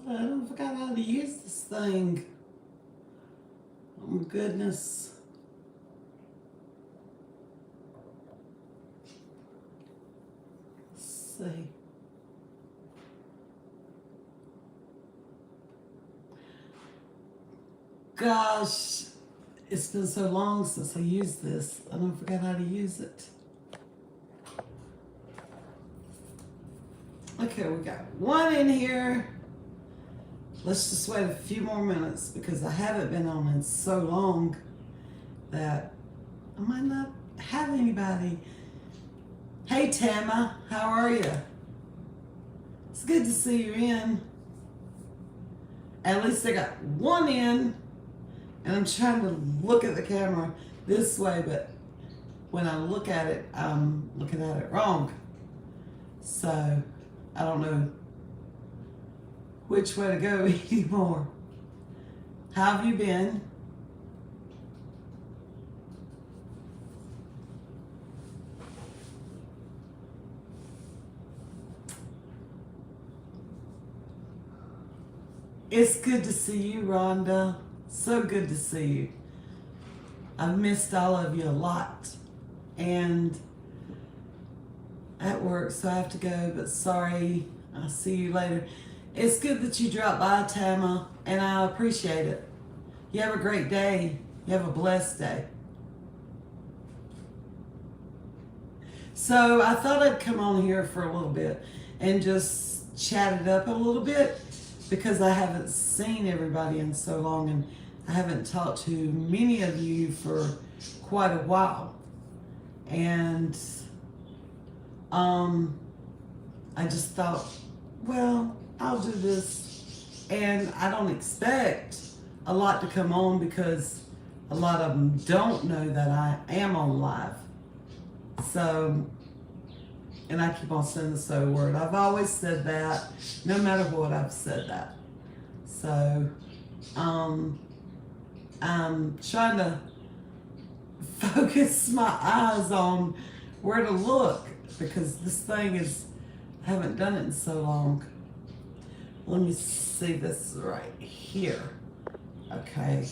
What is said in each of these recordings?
I don't forgot how to use this thing. Oh my goodness. Let's see. Gosh, it's been so long since I used this. I don't forget how to use it. Okay, we got one in here. Let's just wait a few more minutes because I haven't been on in so long that I might not have anybody. Hey Tama, how are you? It's good to see you in. At least I got one in, and I'm trying to look at the camera this way, but when I look at it, I'm looking at it wrong. So I don't know which way to go anymore. How have you been? It's good to see you, Rhonda. So good to see you. I've missed all of you a lot. And at work, so I have to go, but sorry, I'll see you later. It's good that you dropped by, Tama, and I appreciate it. You have a great day. You have a blessed day. So I thought I'd come on here for a little bit and just chat it up a little bit because I haven't seen everybody in so long and I haven't talked to many of you for quite a while. And I just thought, well, I'll do this. And I don't expect a lot to come on because a lot of them don't know that I am on live. So, and I keep on saying the so word. I've always said that. No matter what, I've said that. So, I'm trying to focus my eyes on where to look because this thing is, I haven't done it in so long. Let me see this right here. Okay.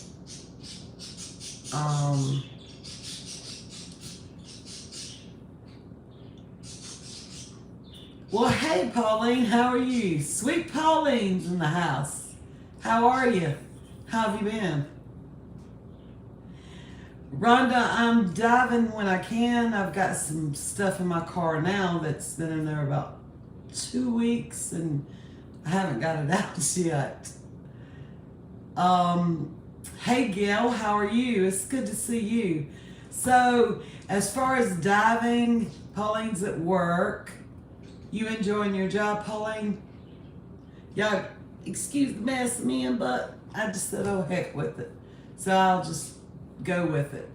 Well, hey, Pauline, how are you? Sweet Pauline's in the house. How are you? How have you been? Rhonda, I'm diving when I can. I've got some stuff in my car now that's been in there about 2 weeks and I haven't got it out yet. Hey, Gail, how are you? It's good to see you. So, as far as diving, Pauline's at work. You enjoying your job, Pauline? Y'all, excuse the mess I'm in, but I just said, oh, heck with it. So I'll just go with it.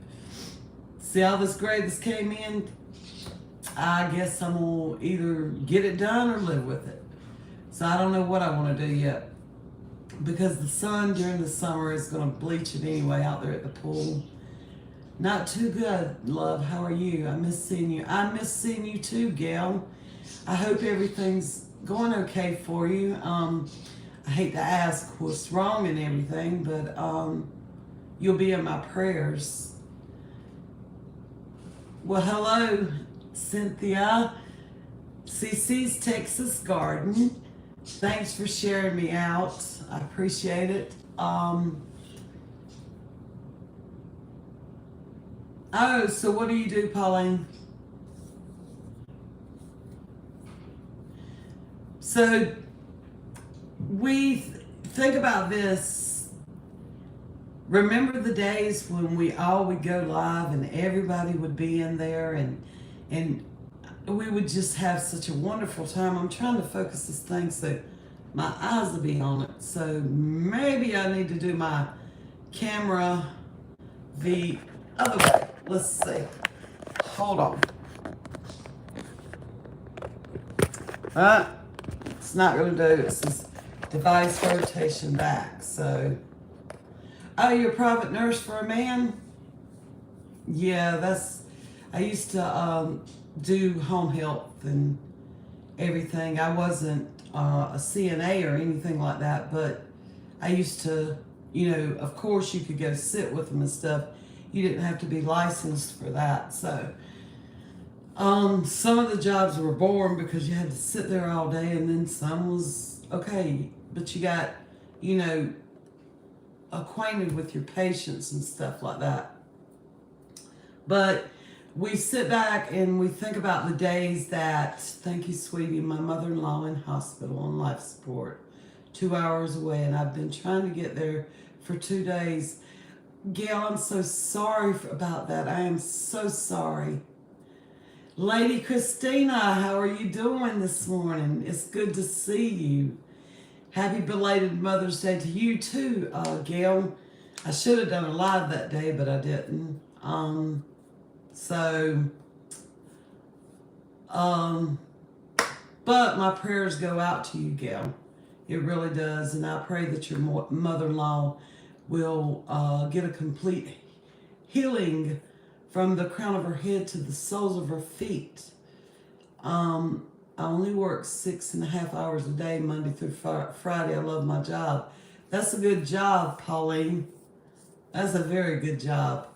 See all this gray that's came in? I guess I'm going to either get it done or live with it. So I don't know what I want to do yet. Because the sun during the summer is going to bleach it anyway out there at the pool. Not too good, love. How are you? I miss seeing you. I miss seeing you too, Gail. I hope everything's going okay for you. I hate to ask what's wrong and everything, but you'll be in my prayers. Well, hello, Cynthia. CC's Texas Garden. Thanks for sharing me out. I appreciate it. Oh, so what do you do, Pauline? So we think about this. Remember the days when we all would go live and everybody would be in there and we would just have such a wonderful time. I'm trying to focus this thing so my eyes will be on it. So maybe I need to do my camera the other way. Let's see. Hold on. It's not going to do it. It says device rotation back. So, oh, you're a private nurse for a man? Yeah, I used to do home health and everything. I wasn't a CNA or anything like that, but I used to, of course you could go sit with them and stuff. You didn't have to be licensed for that. So some of the jobs were boring because you had to sit there all day, and then some was okay, but you got, acquainted with your patients and stuff like that. But we sit back and we think about the days that, thank you, sweetie, my mother-in-law in hospital on life support, 2 hours away, and I've been trying to get there for 2 days. Gail, I'm so sorry about that. I am so sorry. Lady Christina, how are you doing this morning? It's good to see you. Happy belated Mother's Day to you too, Gail. I should have done a live that day, but I didn't. But my prayers go out to you, Gail. It really does. And I pray that your mother-in-law will get a complete healing from the crown of her head to the soles of her feet. I only work 6.5 hours a day, Monday through Friday. I love my job. That's a good job, Pauline. That's a very good job.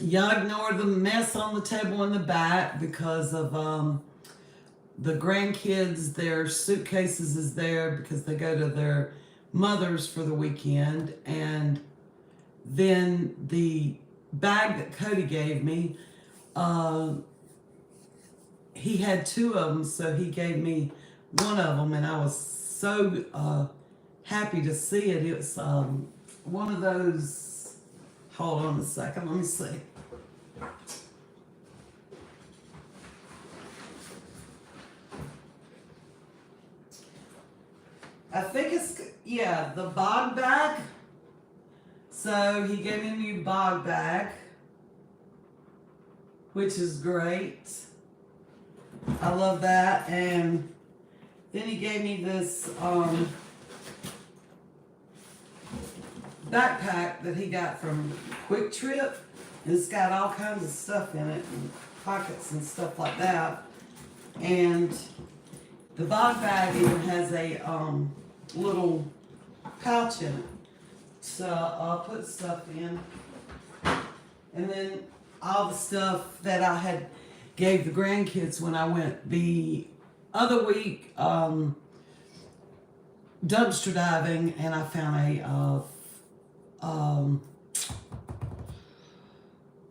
Y'all ignore the mess on the table in the back because of the grandkids. Their suitcases is there because they go to their mothers for the weekend. And then the bag that Cody gave me, he had 2 of them, so he gave me 1 of them, and I was so happy to see it. It was one of those, hold on a second, let me see. I think it's, yeah, the bog bag. So he gave me a new bog bag, which is great. I love that. And then he gave me this backpack that he got from Quick Trip. It's got all kinds of stuff in it, and pockets and stuff like that. And the bog bag even has a little pouch in it. So I'll put stuff in. And then all the stuff that I had gave the grandkids when I went the other week dumpster diving, and I found a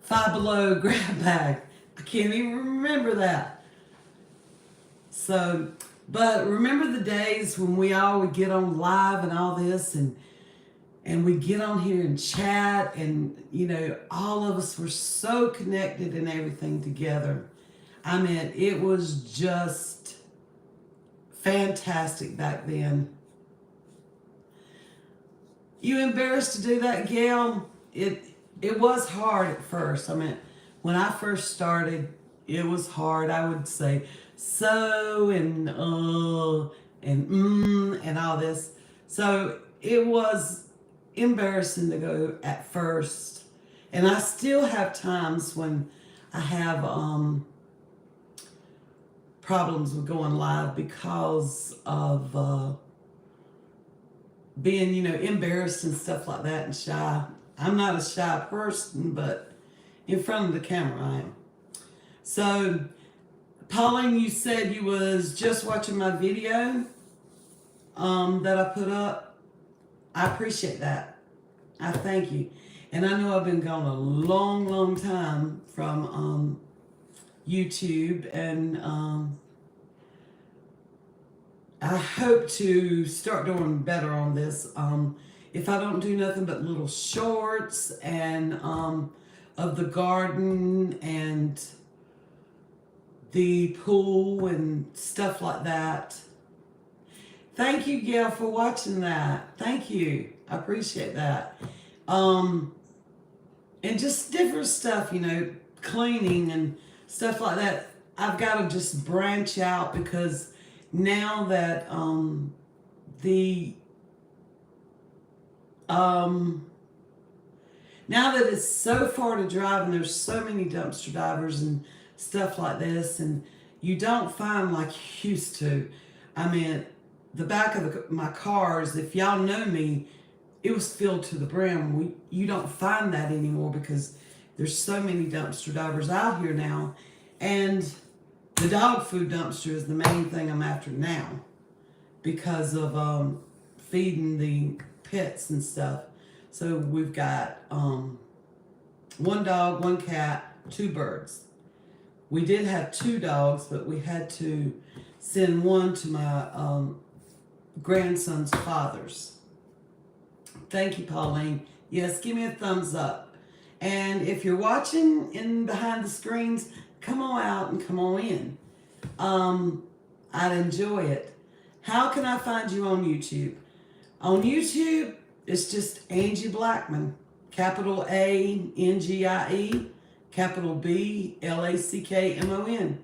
Five Below grab bag. I can't even remember that. So, but remember the days when we all would get on live and all this, and we get on here and chat, and all of us were so connected and everything together. I mean, it was just fantastic back then. You embarrassed to do that, Gail? It was hard at first. I mean, when I first started, it was hard. I would say so and and all this. So it was embarrassing to go at first. And I still have times when I have problems with going live because of being, embarrassed and stuff like that and shy. I'm not a shy person, but in front of the camera I am. So, Pauline, you said you was just watching my video that I put up. I appreciate that. I thank you. And I know I've been gone a long, long time from YouTube, and I hope to start doing better on this. If I don't do nothing but little shorts and of the garden and the pool and stuff like that. Thank you, Gail, for watching that. Thank you. I appreciate that. And just different stuff, cleaning and stuff like that. I've got to just branch out because now that now that it's so far to drive and there's so many dumpster divers and stuff like this, and you don't find like you used to. I mean, the back of my cars, if y'all know me, it was filled to the brim. You don't find that anymore because there's so many dumpster divers out here now. And the dog food dumpster is the main thing I'm after now because of feeding the pets and stuff. So we've got one dog, one cat, 2 birds. We did have 2 dogs, but we had to send one to my grandson's father's. Thank you, Pauline. Yes, give me a thumbs up. And if you're watching in behind the screens, come on out and come on in. I'd enjoy it. How can I find you on YouTube? On YouTube, it's just Angie Blackmon. Capital A, N-G-I-E, capital B, L-A-C-K-M-O-N.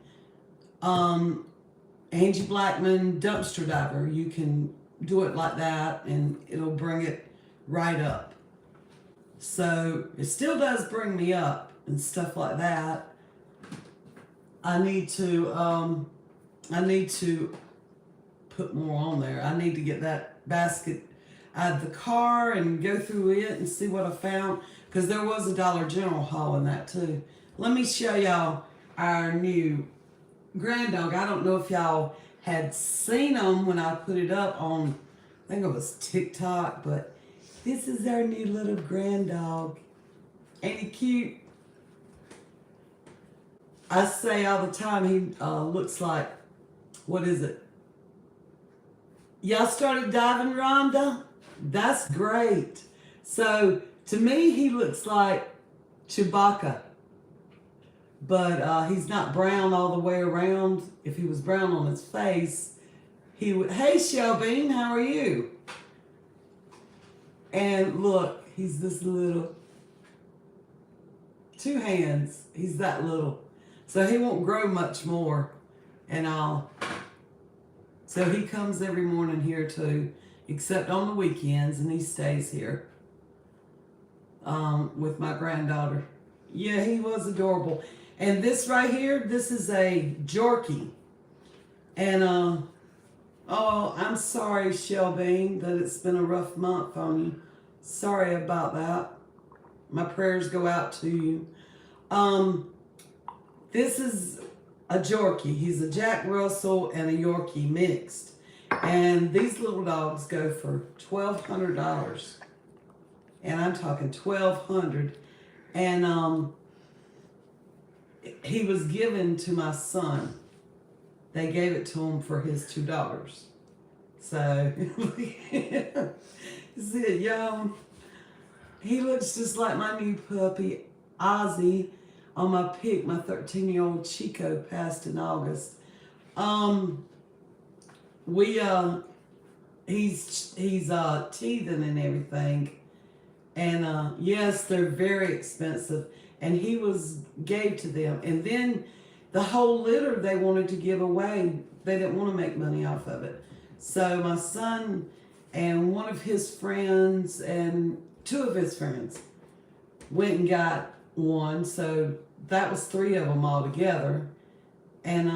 Angie Blackmon Dumpster Diver. You can do it like that and it'll bring it right up. So it still does bring me up and stuff like that. I need to put more on there. I need to get that basket out of the car and go through it and see what I found, because there was a Dollar General haul in that too. Let me show y'all our new grand dog. I don't know if y'all had seen them when I put it up on, I think it was TikTok, but this is our new little grand dog. Ain't he cute? I say all the time he looks like, what is it? Y'all started diving, Rhonda? That's great. So to me, he looks like Chewbacca, but he's not brown all the way around. If he was brown on his face, he would. Hey, Shelby, how are you? And look, he's this little. 2 hands. He's that little. So he won't grow much more. And so he comes every morning here too, except on the weekends, and he stays here with my granddaughter. Yeah, he was adorable. And this right here, this is a Yorkie. And oh, I'm sorry, Shelby, that it's been a rough month on you. Sorry about that. My prayers go out to you. This is a Yorkie. He's a Jack Russell and a Yorkie mixed. And these little dogs go for $1,200. And I'm talking $1,200. And he was given to my son. They gave it to him for his 2 daughters. So, see it, y'all? He looks just like my new puppy, Ozzy. On my pic, my 13-year-old Chico passed in August. He's teething and everything. And yes, they're very expensive. And he gave to them. And then the whole litter they wanted to give away. They didn't want to make money off of it. So my son and one of his friends and 2 of his friends went and got one. So that was 3 of them all together. And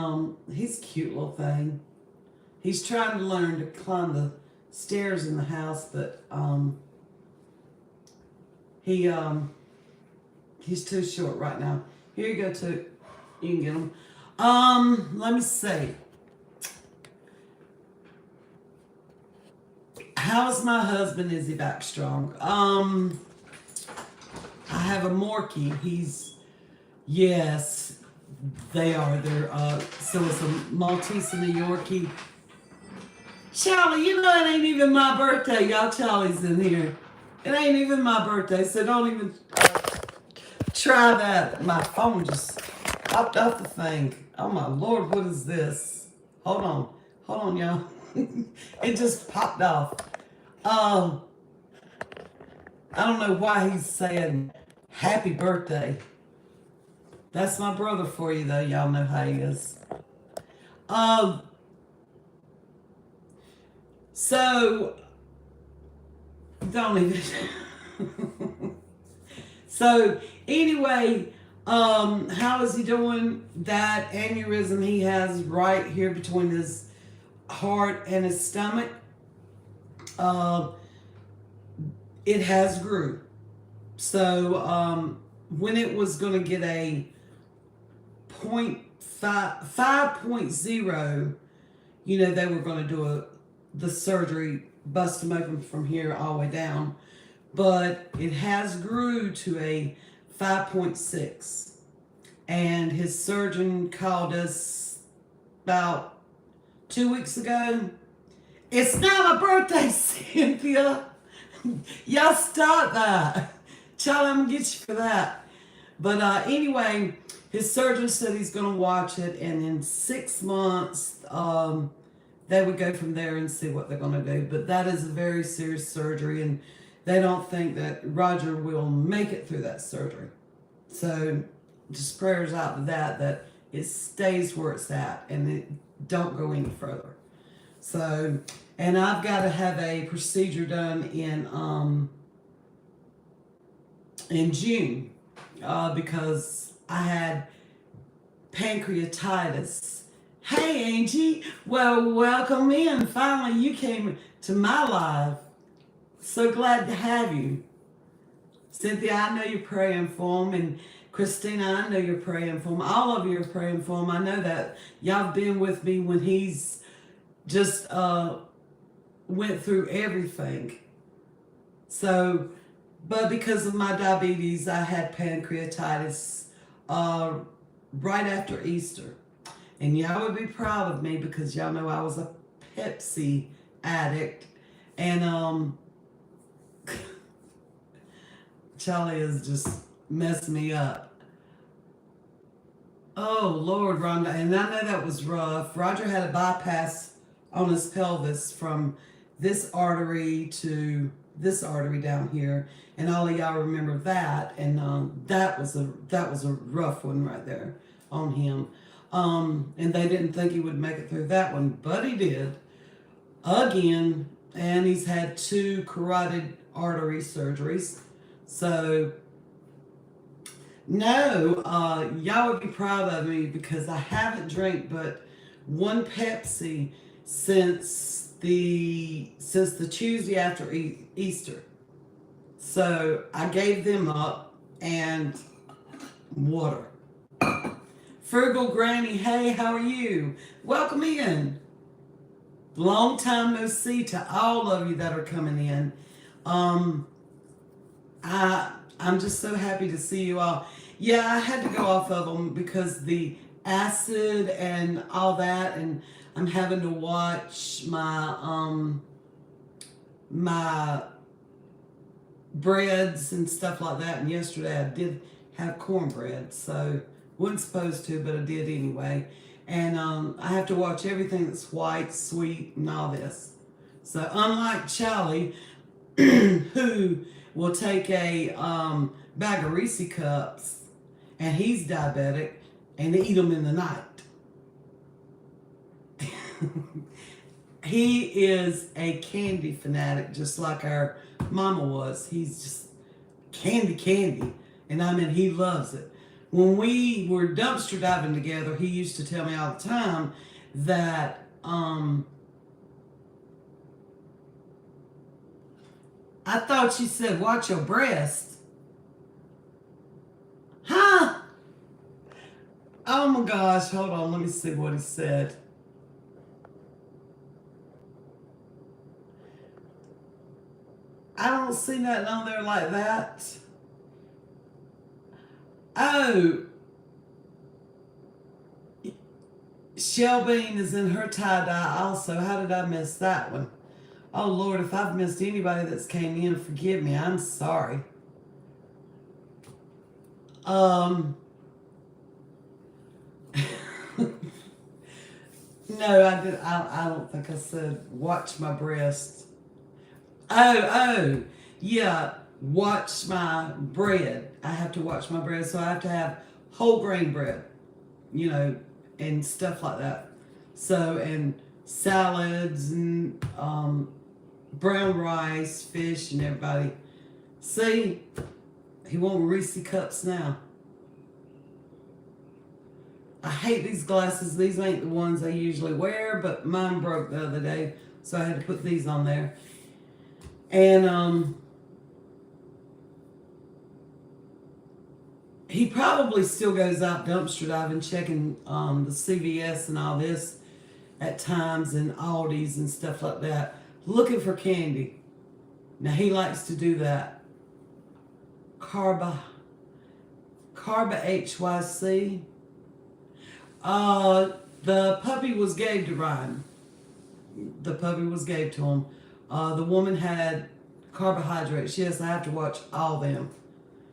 he's a cute little thing. He's trying to learn to climb the stairs in the house, but he's too short right now. Here you go, Toot. You can get him. Let me see. How's my husband? Is he back strong? I have a Morkie. Yes, they are. They're, so it's a Maltese and a Yorkie. Charlie, you know it ain't even my birthday. Y'all, Charlie's in here. It ain't even my birthday, so don't even try that. My phone just popped off the thing. Oh my Lord, what is this? Hold on, y'all. It just popped off. I don't know why he's saying happy birthday. That's my brother for you, though. Y'all know how he is. So, don't even. So, anyway, How is he doing? That aneurysm he has right here between his heart and his stomach, uh, it has grew. So when it was going to get a point 5.0, they were going to do the surgery, bust him open from here all the way down. But it has grew to a 5.6. And his surgeon called us about 2 weeks ago. It's not my birthday, Cynthia. Y'all stop that. Child, I'm going to get you for that. But anyway, his surgeon said he's going to watch it, and in 6 months, they would go from there and see what they're going to do. But that is a very serious surgery, and they don't think that Roger will make it through that surgery. So just prayers out to that it stays where it's at and it don't go any further. So, and I've got to have a procedure done in June because I had pancreatitis. Hey, Angie. Well, welcome in. Finally, you came to my live. So glad to have you. Cynthia, I know you're praying for him, and Christina, I know you're praying for him. All of you are praying for him. I know that y'all have been with me when he's just went through everything. So, but because of my diabetes, I had pancreatitis right after Easter. And y'all would be proud of me because y'all know I was a Pepsi addict. And Charlie has just messed me up. Oh, Lord, Rhonda. And I know that was rough. Roger had a bypass on his pelvis from this artery to this artery down here. And all of y'all remember that. And that was a rough one right there on him. And they didn't think he would make it through that one, but he did. Again. And he's had 2 carotid artery surgeries. So, no, y'all would be proud of me because I haven't drank but 1 Pepsi since the Tuesday after Easter. So I gave them up, and water. Frugal Granny, hey, how are you? Welcome in. Long time no see to all of you that are coming in. I'm just so happy to see you all. Yeah, I had to go off of them because the acid and all that, and I'm having to watch my my breads and stuff like that. And yesterday I did have cornbread, so wasn't supposed to, but I did anyway. And I have to watch everything that's white, sweet, and all this. So unlike Charlie, who will take a bag of Reese cups, and he's diabetic, and eat them in the night. He is a candy fanatic, just like our mama was. He's just candy. And I mean, he loves it. When we were dumpster diving together, he used to tell me all the time that I thought you said, watch your breast. Huh? Oh my gosh, hold on, let me see what he said. I don't see nothing on there like that. Oh, Shelby is in her tie-dye also. How did I miss that one? Oh, Lord, if I've missed anybody that's came in, forgive me. I'm sorry. No, I don't think I said watch my breast. Oh, yeah, watch my bread. I have to watch my bread, so I have to have whole grain bread, and stuff like that. So, and salads and brown rice, fish, and everybody. See, he won't Reese cups now. I hate these glasses. These ain't the ones I usually wear, but mine broke the other day, so I had to put these on there. And he probably still goes out dumpster diving, checking the CVS and all this at times, and Aldi's and stuff like that, looking for candy. Now he likes to do that. Carba HYC. The puppy was gave to Ryan. The puppy was gave to him. The woman had carbohydrates. Yes, I have to watch all them.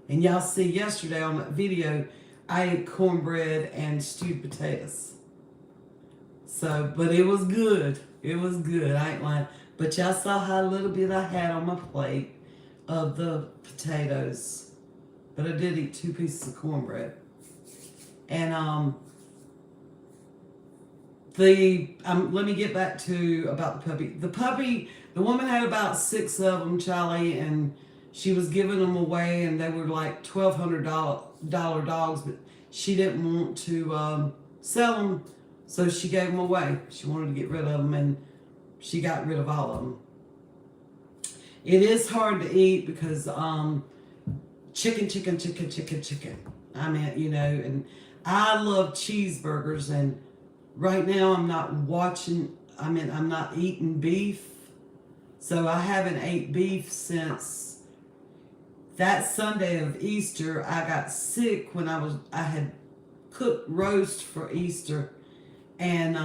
And y'all see yesterday on that video, I ate cornbread and stewed potatoes. So, but it was good. It was good. I ain't lying. But y'all saw how little bit I had on my plate of the potatoes. But I did eat 2 pieces of cornbread. And let me get back to about the puppy. The woman had about 6 of them, Charlie, and she was giving them away, and they were like $1,200 dogs, but she didn't want to sell them, so she gave them away. She wanted to get rid of them, and she got rid of all of them. It is hard to eat because chicken. I mean, you know, and I love cheeseburgers, and right now I'm not eating beef. So I haven't ate beef since that Sunday of Easter. I got sick when I had cooked roast for Easter, and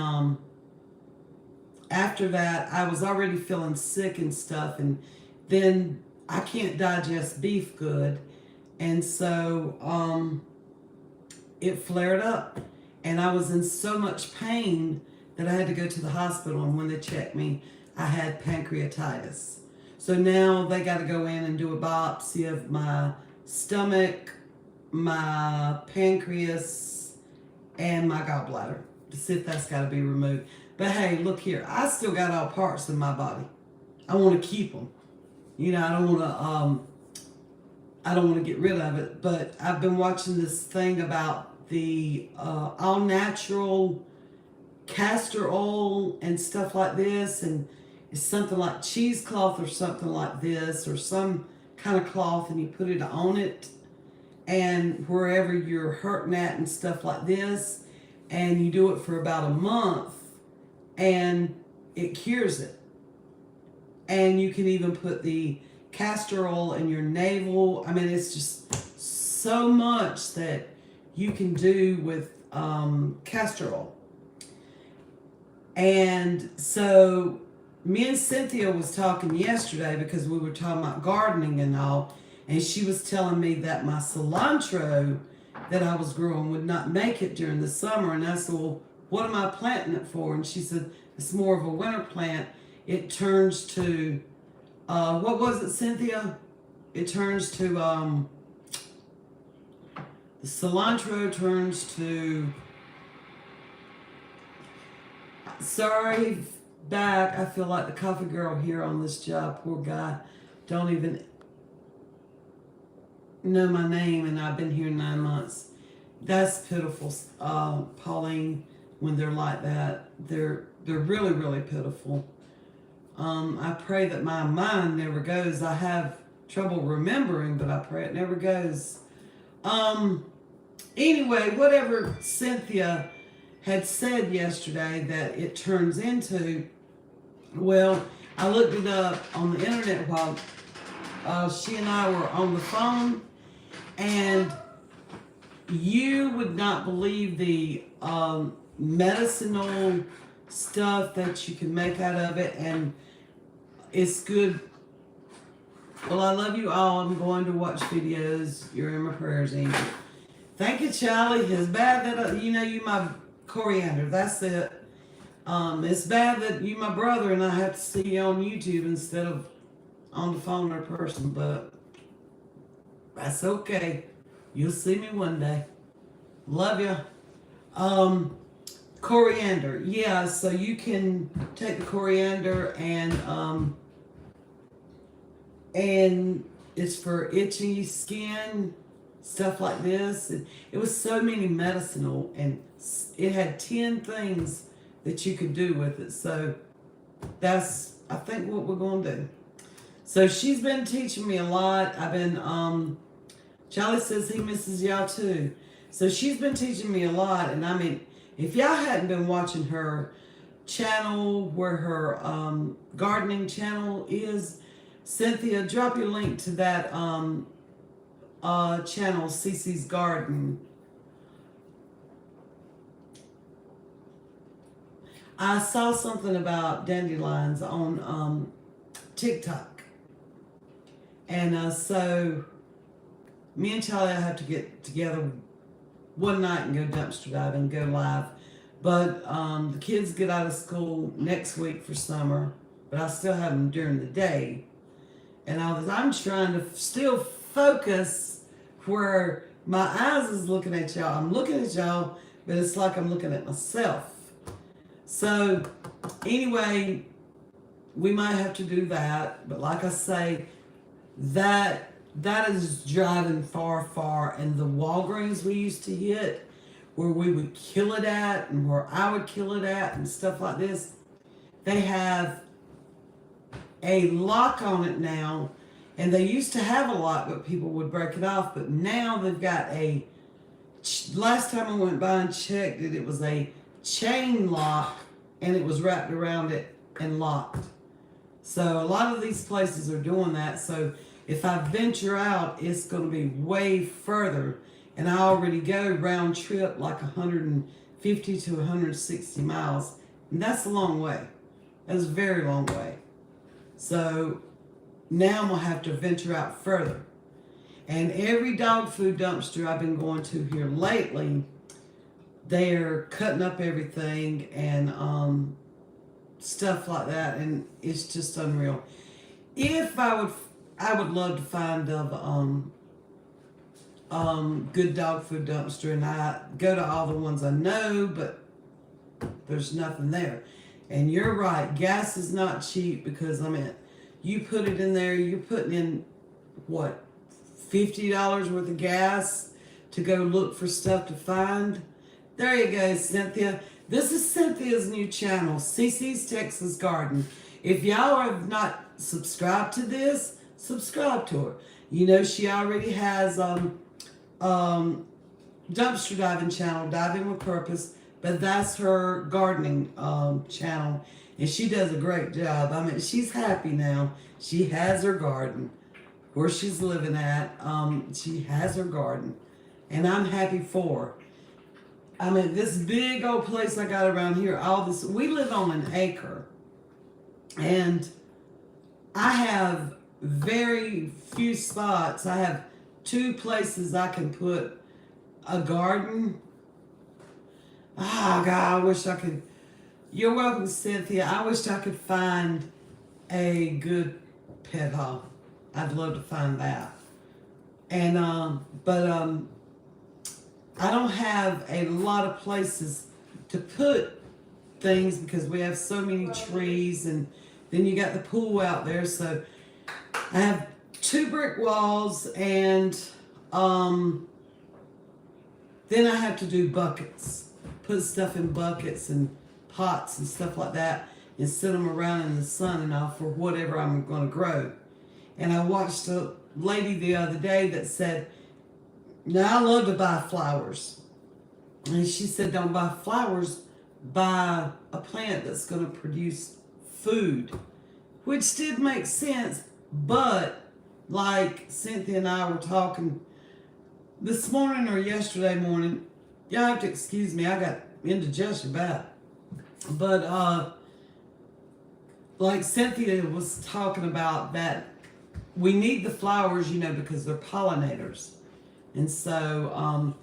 after that I was already feeling sick and stuff, and then I can't digest beef good, and so it flared up, and I was in so much pain that I had to go to the hospital, and when they checked me, I had pancreatitis. So now they got to go in and do a biopsy of my stomach, my pancreas, and my gallbladder to see if that's got to be removed. But hey, look here, I still got all parts of my body. I want to keep them. You know, I don't want to get rid of it. But I've been watching this thing about the all natural castor oil and stuff like this, and it's something like cheesecloth or something like this, or some kind of cloth, and you put it on it and wherever you're hurting at and stuff like this, and you do it for about a month, and it cures it. And you can even put the castor oil in your navel. I mean, it's just so much that you can do with castor oil. And so me and Cynthia was talking yesterday because we were talking about gardening and all, and she was telling me that my cilantro that I was growing would not make it during the summer. And I said, well, what am I planting it for? And she said, it's more of a winter plant. It turns to, what was it, Cynthia? It turns to, the cilantro turns to, sorry, back. I feel like the coffee girl here on this job. Poor guy. Don't even know my name, and I've been here 9 months. That's pitiful, Pauline, when they're like that. They're really, really pitiful. I pray that my mind never goes. I have trouble remembering, but I pray it never goes. Anyway, whatever Cynthia had said yesterday that it turns into, well, I looked it up on the internet while she and I were on the phone, and you would not believe the medicinal stuff that you can make out of it, and it's good. Well, I love you all. I'm going to watch videos. You're in my prayers, Angie. Thank you, Charlie. It's bad that, you my coriander. That's it. It's bad that you my brother and I have to see you on YouTube instead of on the phone or person, but that's okay. You'll see me one day. Love ya. Coriander. Yeah, so you can take the coriander and it's for itchy skin, stuff like this. It was so many medicinal, and it had 10 things that you could do with it. So that's, I think, what we're going to do. So she's been teaching me a lot. I've been, Charlie says he misses y'all too. So she's been teaching me a lot. And I mean, if y'all hadn't been watching her channel, where her gardening channel is, Cynthia, drop your link to that channel, Cece's Garden. I saw something about dandelions on TikTok. And so me and Charlie have to get together one night and go dumpster diving, go live. But the kids get out of school next week for summer, but I still have them during the day. And I'm trying to still focus where my eyes is looking at y'all. I'm looking at y'all, but it's like I'm looking at myself. So anyway, we might have to do that. But like I say, that is driving far. And the Walgreens we used to hit, where we would kill it at and where I would kill it at and stuff like this, they have a lock on it now. And they used to have a lock, but people would break it off. But now they've got last time I went by and checked it, it was a chain lock, and it was wrapped around it and locked. So a lot of these places are doing that. So if I venture out, it's going to be way further. And I already go round trip like 150 to 160 miles. And that's a long way. That's a very long way. So now I'm going to have to venture out further. And every dog food dumpster I've been going to here lately, they're cutting up everything and stuff like that. And it's just unreal. If I would love to find good dog food dumpster, and I go to all the ones I know, but there's nothing there. And you're right, gas is not cheap, because I mean, you put it in there, you're putting in what, $50 worth of gas to go look for stuff to find. There you go, Cynthia. This is Cynthia's new channel, Cece's Texas Garden. If y'all have not subscribed to this, subscribe to her. You know, she already has dumpster diving channel, Diving with Purpose, but that's her gardening channel, and she does a great job. I mean, she's happy now. She has her garden where she's living at. She has her garden, and I'm happy for her. I mean, this big old place I got around here, we live on an acre, and I have very few spots. I have 2 places I can put a garden. Oh, God, I wish I could. You're welcome, Cynthia. I wish I could find a good pet home. I'd love to find that. And, but I don't have a lot of places to put things because we have so many trees, and then you got the pool out there. So I have 2 brick walls, and then I have to do buckets, put stuff in buckets and pots and stuff like that, and set them around in the sun and all for whatever I'm going to grow. And I watched a lady the other day that said, now I love to buy flowers. And she said, don't buy flowers, buy a plant that's going to produce food, which did make sense. But like Cynthia and I were talking this morning or yesterday morning, y'all have to excuse me, I got indigestion bad. But like Cynthia was talking about, that we need the flowers, you know, because they're pollinators. And so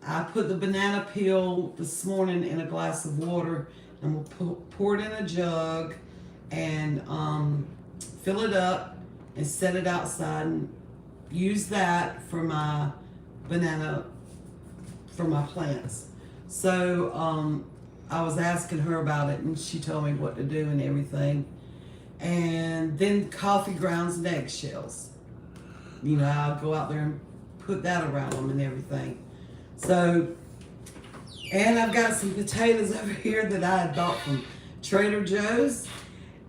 I put the banana peel this morning in a glass of water, and we'll pour it in a jug and fill it up and set it outside and use that for my banana, for my plants. So I was asking her about it, and she told me what to do and everything. And then coffee grounds and eggshells. You know, I'll go out there and put that around them and everything. So, and I've got some potatoes over here that I had bought from Trader Joe's,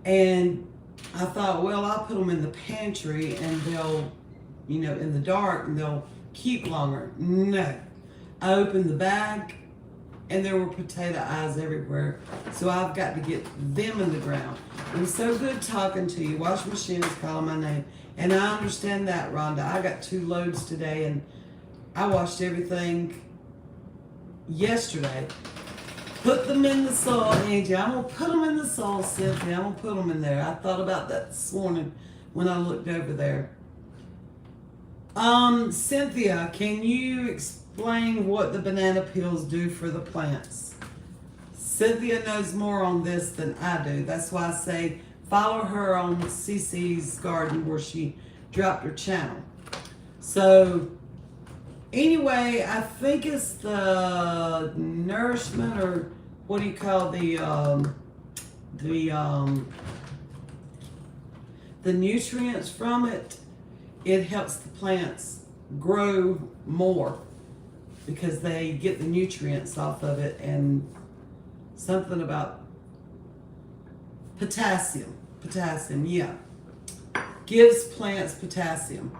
and I thought, well, I'll put them in the pantry and they'll, in the dark, and they'll keep longer. No. I opened the bag and there were potato eyes everywhere. So I've got to get them in the ground. It was so good talking to you. Washing machine is calling my name. And I understand that, Rhonda. I got 2 loads today and I washed everything yesterday. Put them in the soil, Angie. I'm going to put them in the soil, Cynthia. I'm going to put them in there. I thought about that this morning when I looked over there. Cynthia, can you explain what the banana peels do for the plants? Cynthia knows more on this than I do. That's why I say follow her on CC's garden where she dropped her channel. So anyway, I think it's the nourishment, or what do you call the nutrients from it. It helps the plants grow more because they get the nutrients off of it, and something about potassium, yeah, gives plants potassium.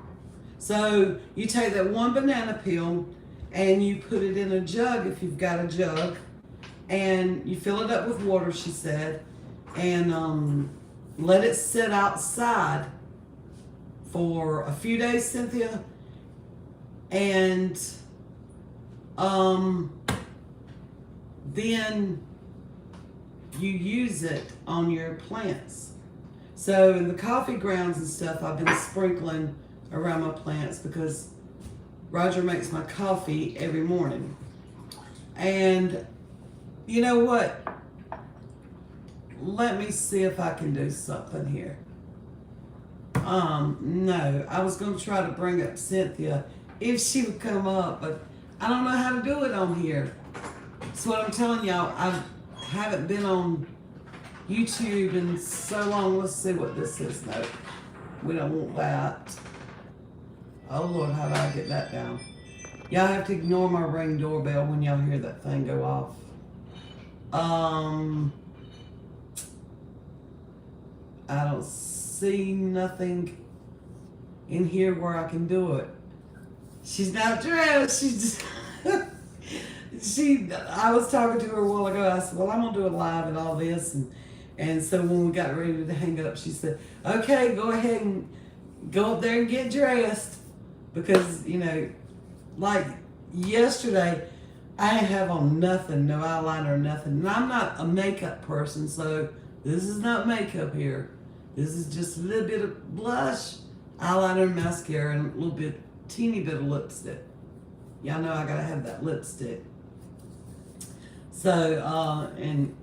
So you take that 1 banana peel and you put it in a jug if you've got a jug, and you fill it up with water, she said, and let it sit outside for a few days, Cynthia, and then you use it on your plants. So in the coffee grounds and stuff, I've been sprinkling around my plants because Roger makes my coffee every morning. And you know what? Let me see if I can do something here. No, I was going to try to bring up Cynthia if she would come up, but I don't know how to do it on here. So what I'm telling y'all, I haven't been on YouTube in so long. Let's see what this is. No, we don't want that. Oh Lord, how do I get that down? Y'all have to ignore my Ring doorbell when y'all hear that thing go off. I don't see nothing in here where I can do it. She's not dressed. She's just, I was talking to her a while ago. I said, well, I'm going to do a live and all this. And so when we got ready to hang up, she said, okay, go ahead and go up there and get dressed. Because, like yesterday, I didn't have on nothing, no eyeliner, nothing. And I'm not a makeup person, so this is not makeup here. This is just a little bit of blush, eyeliner, mascara, and a little bit, teeny bit of lipstick. Y'all know I gotta have that lipstick. So, and,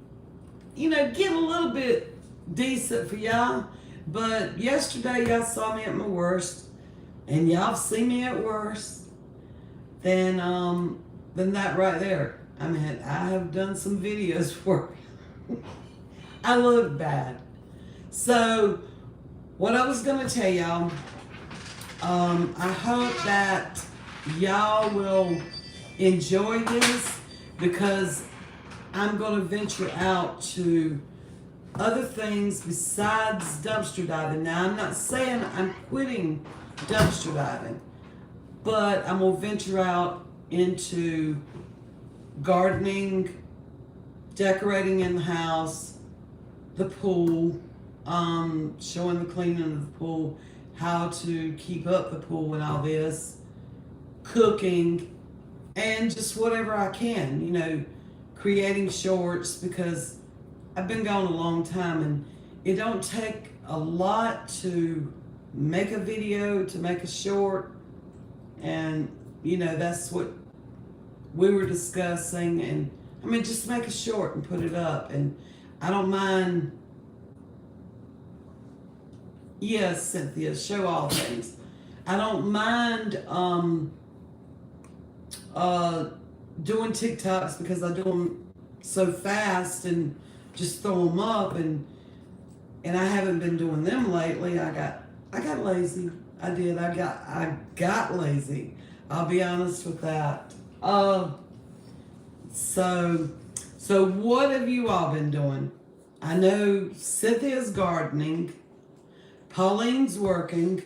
get a little bit decent for y'all. But yesterday, y'all saw me at my worst, and y'all see me at worst. Then that right there. I mean, I have done some videos where I look bad. So, what I was going to tell y'all, I hope that y'all will enjoy this, because I'm going to venture out to other things besides dumpster diving. Now, I'm not saying I'm quitting dumpster diving, but I'm going to venture out into gardening, decorating in the house, the pool, showing the cleaning of the pool, how to keep up the pool and all this, cooking, and just whatever I can, creating shorts, because I've been gone a long time and it don't take a lot to make a video, to make a short, and that's what we were discussing. And I mean, just make a short and put it up, and I don't mind. Yes, Cynthia, show all things. I don't mind doing TikToks, because I do them so fast and just throw them up, and I haven't been doing them lately. I got lazy. I did. I got lazy. I'll be honest with that. Uh, so, so what have you all been doing? I know Cynthia's gardening, Pauline's working,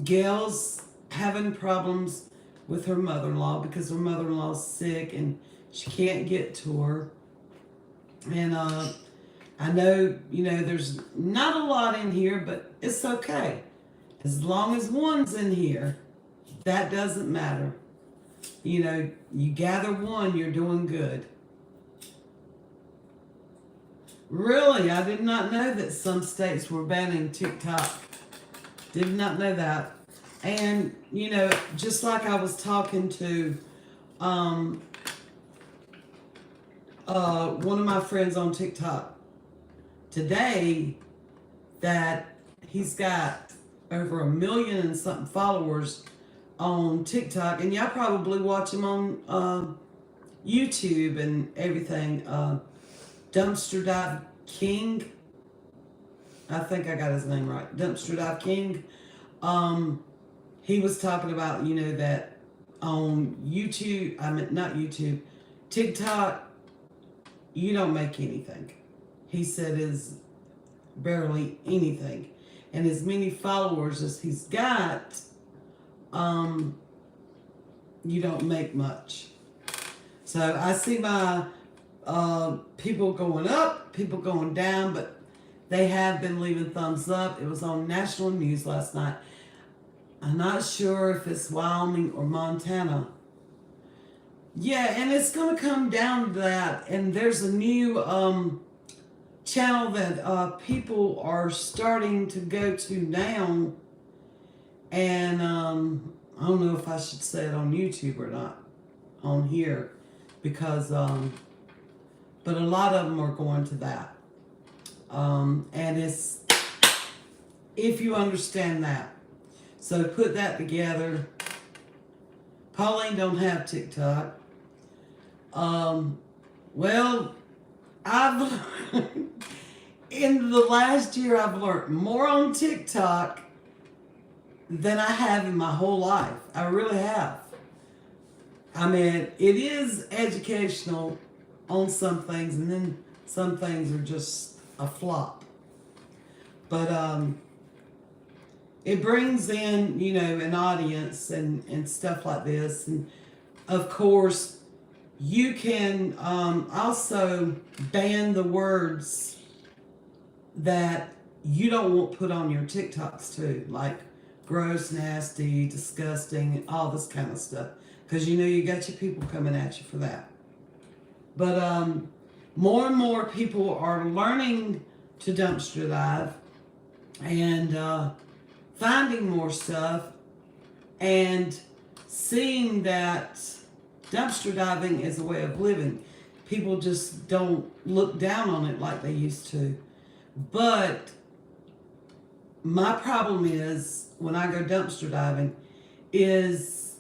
Gail's having problems with her mother-in-law because her mother-in-law's sick and she can't get to her. And I know, there's not a lot in here, but it's okay. As long as one's in here, that doesn't matter. You gather one, you're doing good. Really, I did not know that some states were banning TikTok. Did not know that. And, just like I was talking to one of my friends on TikTok today, that he's got over 1 million and something followers on TikTok, and y'all probably watch him on YouTube and everything. Dumpster Dive King, I think I got his name right. Dumpster Dive King. He was talking about, that on YouTube, not YouTube, TikTok, you don't make anything. He said is barely anything. And as many followers as he's got, you don't make much. So I see my people going up, people going down, but they have been leaving thumbs up. It was on national news last night. I'm not sure if it's Wyoming or Montana. Yeah, and it's going to come down to that. And there's a new channel that people are starting to go to now. And I don't know if I should say it on YouTube or not on here. Because, but a lot of them are going to that. And it's, if you understand that. So put that together. Pauline don't have TikTok. Well, I've in the last year I've learned more on TikTok than I have in my whole life. I really have. I mean, it is educational on some things, and then some things are just a flop. But it brings in, an audience and stuff like this. And of course, you can also ban the words that you don't want put on your TikToks too, like gross, nasty, disgusting, all this kind of stuff. Because you got your people coming at you for that. But more and more people are learning to dumpster dive and finding more stuff and seeing that dumpster diving is a way of living. People just don't look down on it like they used to. But my problem is, when I go dumpster diving, is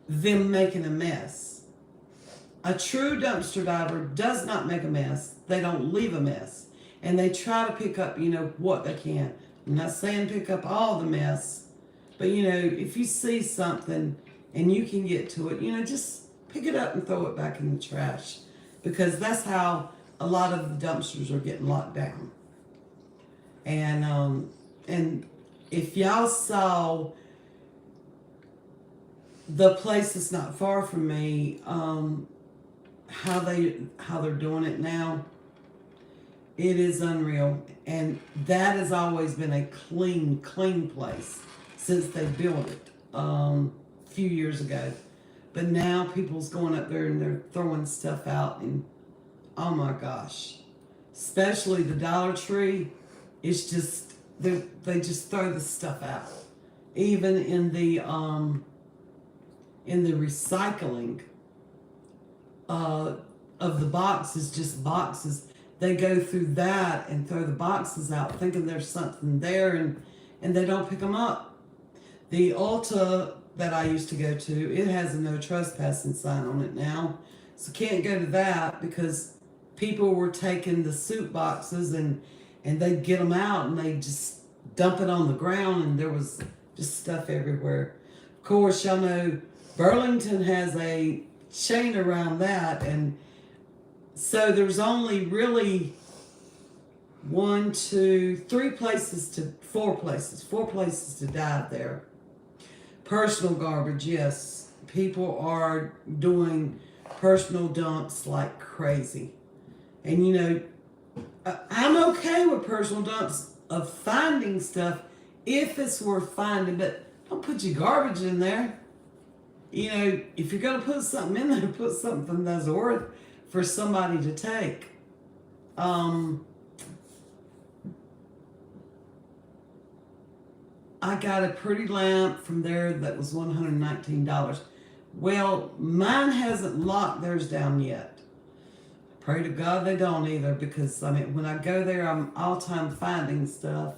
them making a mess. A true dumpster diver does not make a mess. They don't leave a mess. And they try to pick up, what they can. I'm not saying pick up all the mess. But, if you see something and you can get to it, just pick it up and throw it back in the trash. Because that's how a lot of the dumpsters are getting locked down. And if y'all saw the place that's not far from me, how they're doing it now, it is unreal. And that has always been a clean place since they built it a few years ago. But now people's going up there and they're throwing stuff out, and oh my gosh, especially the Dollar Tree, it's just they just throw the stuff out. Even in the recycling of the boxes, just boxes, they go through that and throw the boxes out thinking there's something there, and they don't pick them up. The Ulta that I used to go to, it has a no trespassing sign on it now, so can't go to that because people were taking the soup boxes and they'd get them out and they just dump it on the ground, and there was Just stuff everywhere. Of course, y'all know Burlington has a chain around that, and so there's only really four places to dive there. Personal garbage, yes. People are doing personal dumps like crazy. And I'm okay with personal dumps of finding stuff if it's worth finding, but don't put your garbage in there. If you're going to put something in there, put something that's worth for somebody to take. I got a pretty lamp from there that was $119. Well, mine hasn't locked theirs down yet. Pray to God they don't either, because when I go there, I'm all time finding stuff.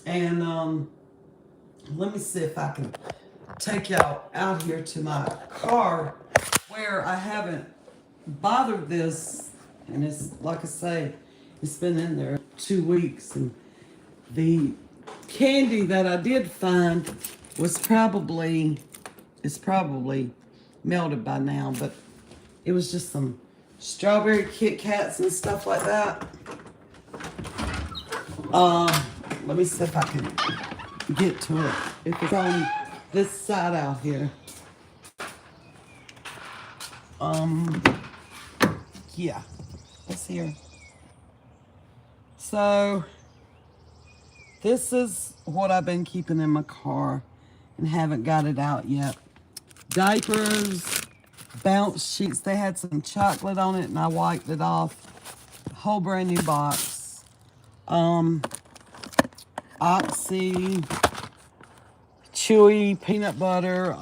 And let me see if I can take y'all out here to my car where I haven't bothered this, and it's like I say, it's been in there 2 weeks, and the candy that I did find it's probably melted by now, but it was just some strawberry Kit Kats and stuff like that. Let me see if I can get to it. If it's on this side out here. Yeah, it's here. So this is what I've been keeping in my car and haven't got it out yet. Diapers, bounce sheets. They had some chocolate on it and I wiped it off. Whole brand new box. Oxy, chewy peanut butter.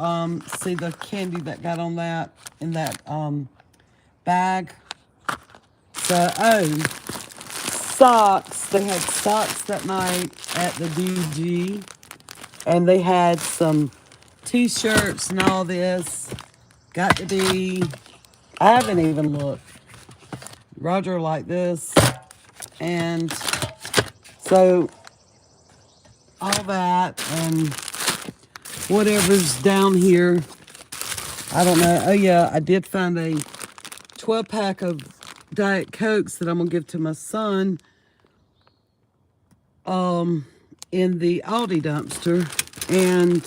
See the candy that got on that in that bag. So, socks. They had socks that night at the DG, and they had some t-shirts and all this. Got to be, I haven't even looked. Roger like this, and so all that and whatever's down here, I don't know. Oh yeah, I did find a 12-pack of Diet Cokes that I'm gonna give to my son in the Aldi dumpster. And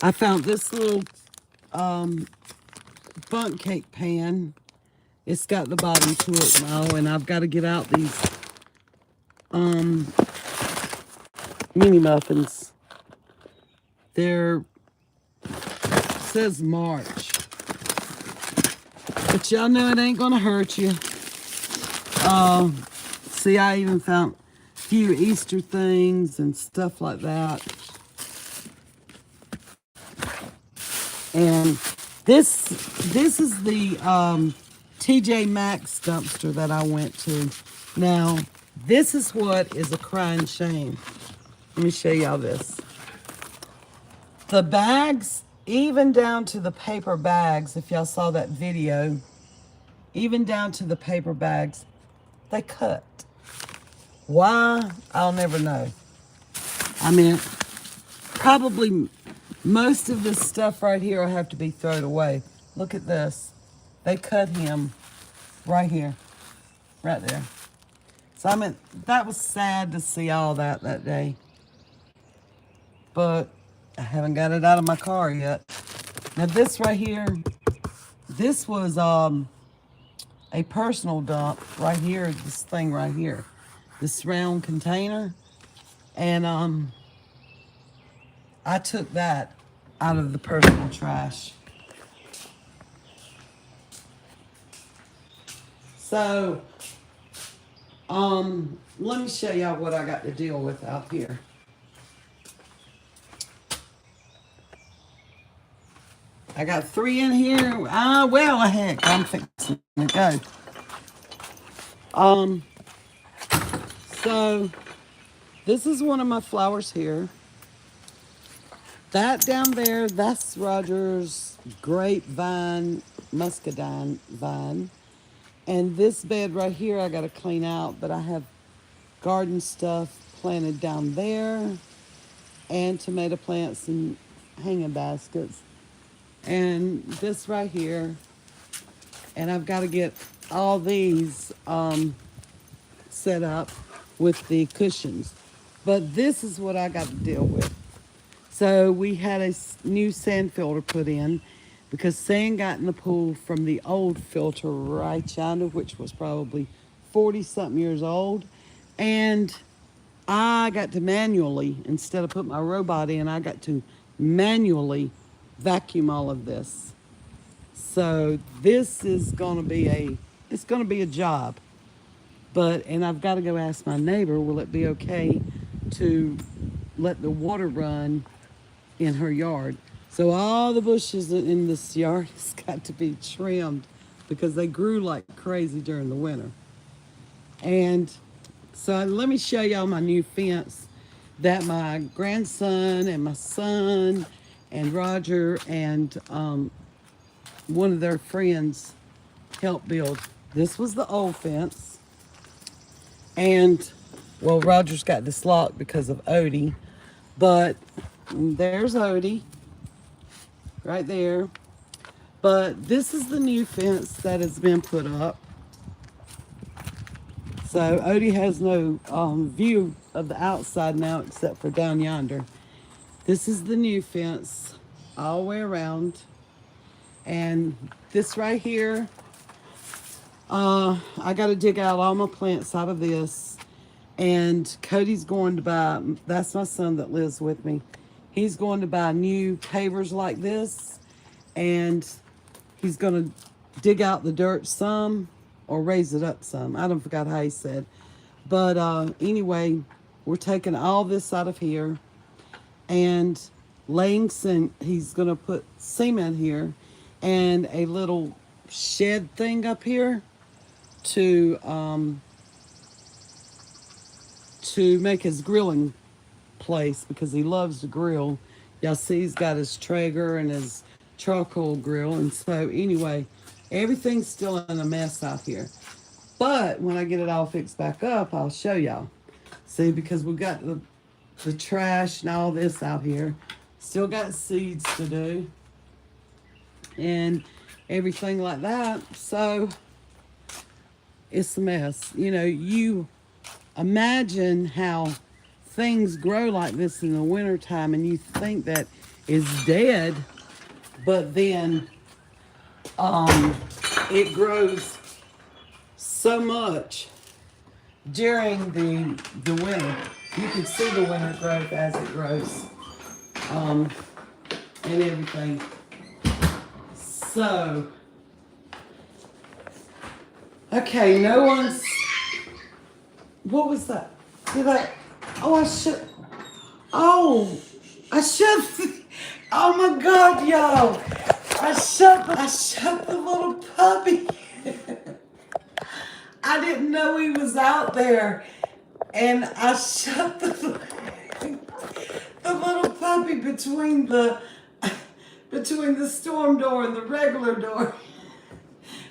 I found this little bundt cake pan. It's got the bottom to it now, and I've got to get out these mini muffins. They're, says March, but y'all know it ain't gonna hurt you. See, I even found a few Easter things and stuff like that. And this is the TJ Maxx dumpster that I went to. Now, this is what is a crying shame. Let me show y'all this. The bags, even down to the paper bags, if y'all saw that video, even down to the paper bags, they cut. Why? I'll never know. Probably most of this stuff right here will have to be thrown away. Look at this. They cut him right here, right there. So that was sad to see all that day. But I haven't got it out of my car yet. Now this right here, this was a personal dump right here, this thing right here. This round container. And I took that out of the personal trash. So, let me show y'all what I got to deal with out here. I got 3 in here. Well, heck, I'm fixing to go. So, this is one of my flowers here. That down there, that's Roger's grapevine, muscadine vine. And this bed right here, I got to clean out, but I have garden stuff planted down there. and tomato plants and hanging baskets. And this right here, and I've got to get all these set up with the cushions. But this is what I got to deal with. So we had a new sand filter put in because sand got in the pool from the old filter right yonder, which was probably 40 something years old. And I got to manually, instead of put my robot in, I got to manually vacuum all of this. So this is going to be it's going to be a job. And I've got to go ask my neighbor, will it be okay to let the water run in her yard? So all the bushes in this yard has got to be trimmed because they grew like crazy during the winter. And so let me show y'all my new fence that my grandson and my son and Roger and one of their friends helped build. This was the old fence. And, well, Roger's got this locked because of Odie. But there's Odie right there. But this is the new fence that has been put up. So Odie has no view of the outside now except for down yonder. This is the new fence all the way around. And this right here, I got to dig out all my plants out of this. And Cody's going to buy, that's my son that lives with me. He's going to buy new pavers like this. And he's going to dig out the dirt some or raise it up some. I don't forgot how he said. But anyway, we're taking all this out of here and laying he's going to put cement here and a little shed thing up here to make his grilling place because he loves to grill. Y'all see he's got his Traeger and his charcoal grill. And so anyway, everything's still in a mess out here. But when I get it all fixed back up, I'll show y'all. See, because we've got the trash and all this out here. Still got seeds to do. And everything like that. So it's a mess. You know, you imagine how things grow like this in the wintertime and you think that it's dead, but then it grows so much during the winter. You can see the winter growth as it grows and everything. So, okay, no one's, what was that? I should, oh my God, y'all. I shut the little puppy. I didn't know he was out there. And I shut the little puppy between the storm door and the regular door.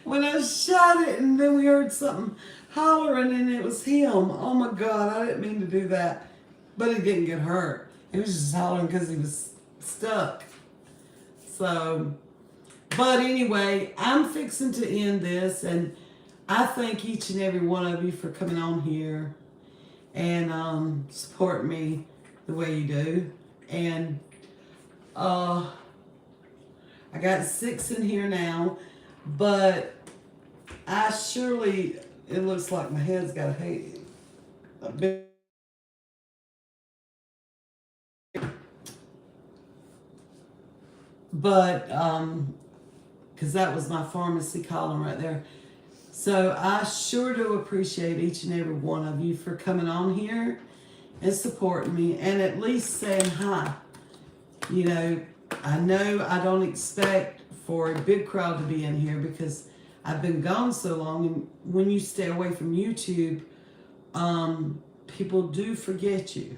When I shut it, and then we heard something hollering, and it was him. Oh my God, I didn't mean to do that. But he didn't get hurt. He was just hollering because he was stuck. So, but anyway, I'm fixing to end this, and I thank each and every one of you for coming on here and support me the way you do. And I got 6 in here now, but it looks like my head's got a big, but because that was my pharmacy column right there. So I sure do appreciate each and every one of you for coming on here and supporting me and at least saying hi. You know I don't expect for a big crowd to be in here because I've been gone so long, and when you stay away from YouTube, people do forget you.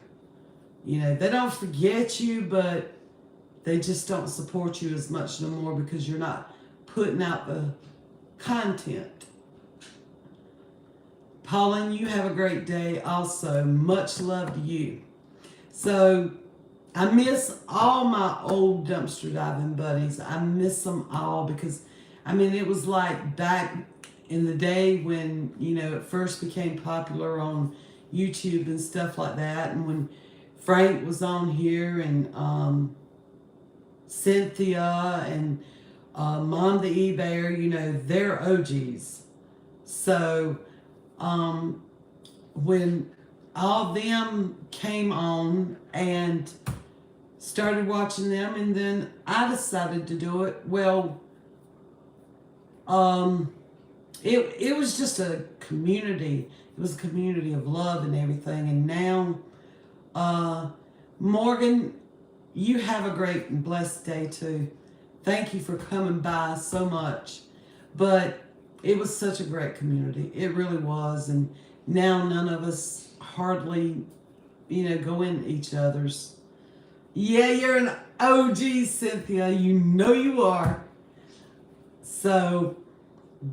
You know, they don't forget you, but they just don't support you as much no more because you're not putting out the content. Pauline, you have a great day also. Much love to you. So I miss all my old dumpster diving buddies. I miss them all because, I mean, it was like back in the day when, you know, it first became popular on YouTube and stuff like that. And when Frank was on here and Cynthia and Mom the eBayer, you know, they're OGs. So when all them came on and started watching them, and then I decided to do it. Well, it was just a community. It was a community of love and everything. And now, Morgan, you have a great and blessed day too. Thank you for coming by so much. But it was such a great community. It really was. And now none of us hardly, you know, go in each other's. Yeah, you're an OG, Cynthia. You know you are. So,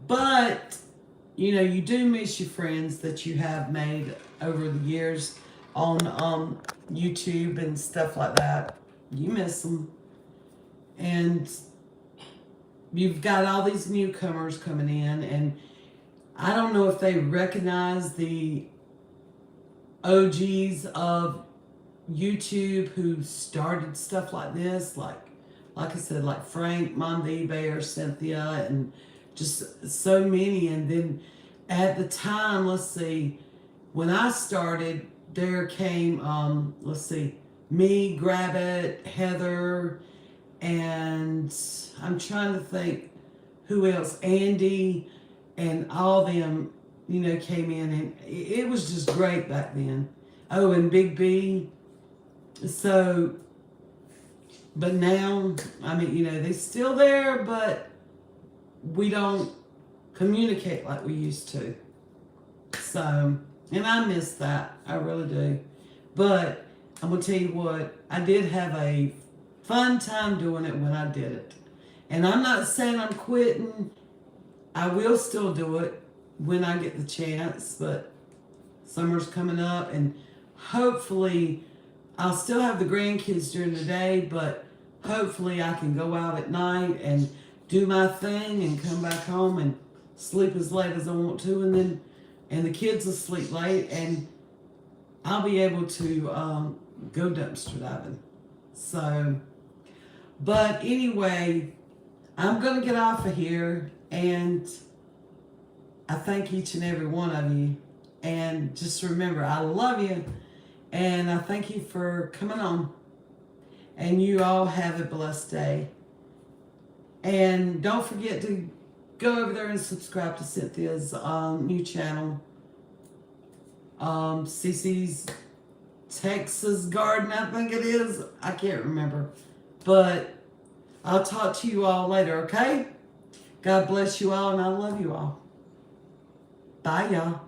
but, you know, you do miss your friends that you have made over the years on YouTube and stuff like that. You miss them. And you've got all these newcomers coming in, and I don't know if they recognize the OGs of YouTube who started stuff like this, like I said, like Frank, Mom the eBayer, Cynthia, and just so many. And then at the time, let's see, when I started, there came, let's see, me, Grabbit, Heather, and I'm trying to think who else, Andy, and all them, you know, came in, and it was just great back then. Oh, and Big B. So, but now, I mean, you know, they're still there, but we don't communicate like we used to. So, and I miss that. I really do. But I'm going to tell you what, I did have a fun time doing it when I did it. And I'm not saying I'm quitting. I will still do it when I get the chance, but summer's coming up, and hopefully I'll still have the grandkids during the day, but hopefully I can go out at night and do my thing and come back home and sleep as late as I want to, and the kids will sleep late, and I'll be able to go dumpster diving. So, but anyway, I'm going to get off of here, and I thank each and every one of you. And just remember, I love you, and I thank you for coming on. And you all have a blessed day. And don't forget to go over there and subscribe to Cynthia's new channel. CC's Texas Garden, I think it is. I can't remember. But I'll talk to you all later, okay? God bless you all, and I love you all. Bye, y'all.